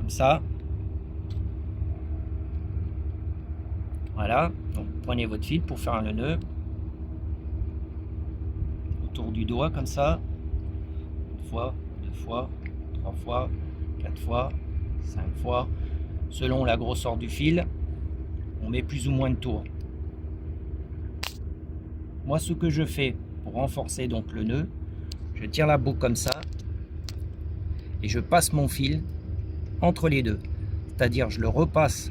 comme ça. Voilà, donc prenez votre fil pour faire le nœud autour du doigt comme ça, une fois, deux fois, trois fois, quatre fois, cinq fois, selon la grosseur du fil, on met plus ou moins de tours. Moi, ce que je fais pour renforcer donc le nœud, je tire la boucle comme ça et je passe mon fil entre les deux, c'est-à-dire je le repasse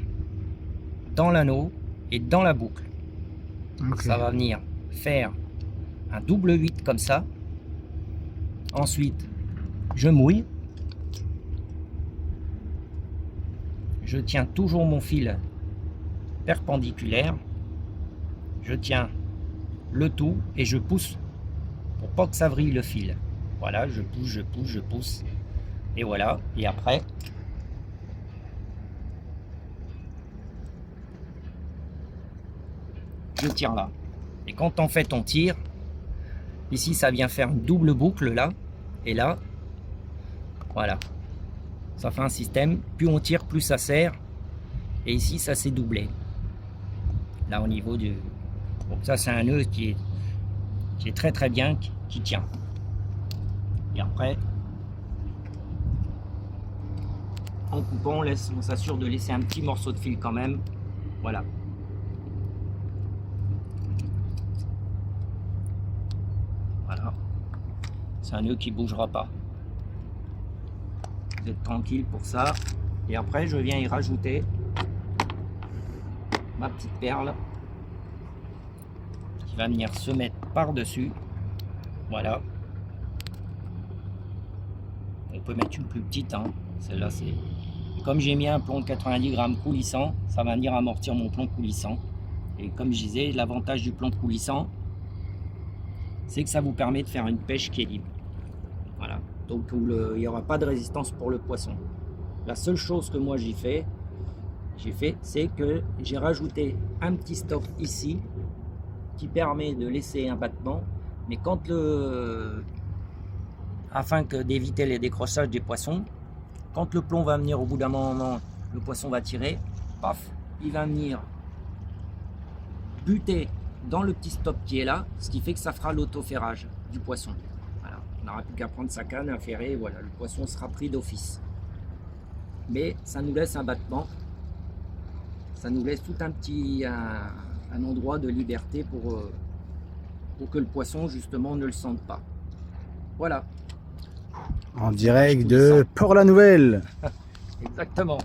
dans l'anneau et dans la boucle. Okay. Ça va venir faire un double 8 comme ça. Ensuite, je mouille. Je tiens toujours mon fil perpendiculaire. Je tiens le tout et je pousse pour pas que ça vrille le fil. Voilà, je pousse, je pousse, je pousse. Et voilà. Et après, je tire là. Et quand en fait on tire, ici ça vient faire une double boucle là, et là, voilà. Ça fait un système, plus on tire, plus ça serre. Et ici ça s'est doublé. Là au niveau du... Donc ça c'est un nœud qui est très très bien, qui tient. Et après, en coupant, on s'assure de laisser un petit morceau de fil quand même. Voilà. Voilà, c'est un nœud qui bougera pas. Vous êtes tranquille pour ça. Et après, je viens y rajouter ma petite perle qui va venir se mettre par-dessus. Voilà. On peut mettre une plus petite, hein. Celle-là, c'est... Comme j'ai mis un plomb de 90 grammes coulissant, ça va venir amortir mon plomb coulissant. Et comme je disais, l'avantage du plomb coulissant, c'est que ça vous permet de faire une pêche qui est libre. Voilà. Donc il n'y aura pas de résistance pour le poisson. La seule chose que moi j'ai fait, c'est que j'ai rajouté un petit stop ici qui permet de laisser un battement. Mais quand afin d'éviter les décrochages des poissons, quand le plomb va venir au bout d'un moment, le poisson va tirer, paf, il va venir buter dans le petit stop qui est là, ce qui fait que ça fera l'autoferrage du poisson. Voilà. On n'aura plus qu'à prendre sa canne, à ferrer, voilà, le poisson sera pris d'office. Mais ça nous laisse un battement, ça nous laisse tout un endroit de liberté pour que le poisson justement ne le sente pas. Voilà. En direct de Port-la-Nouvelle. Exactement.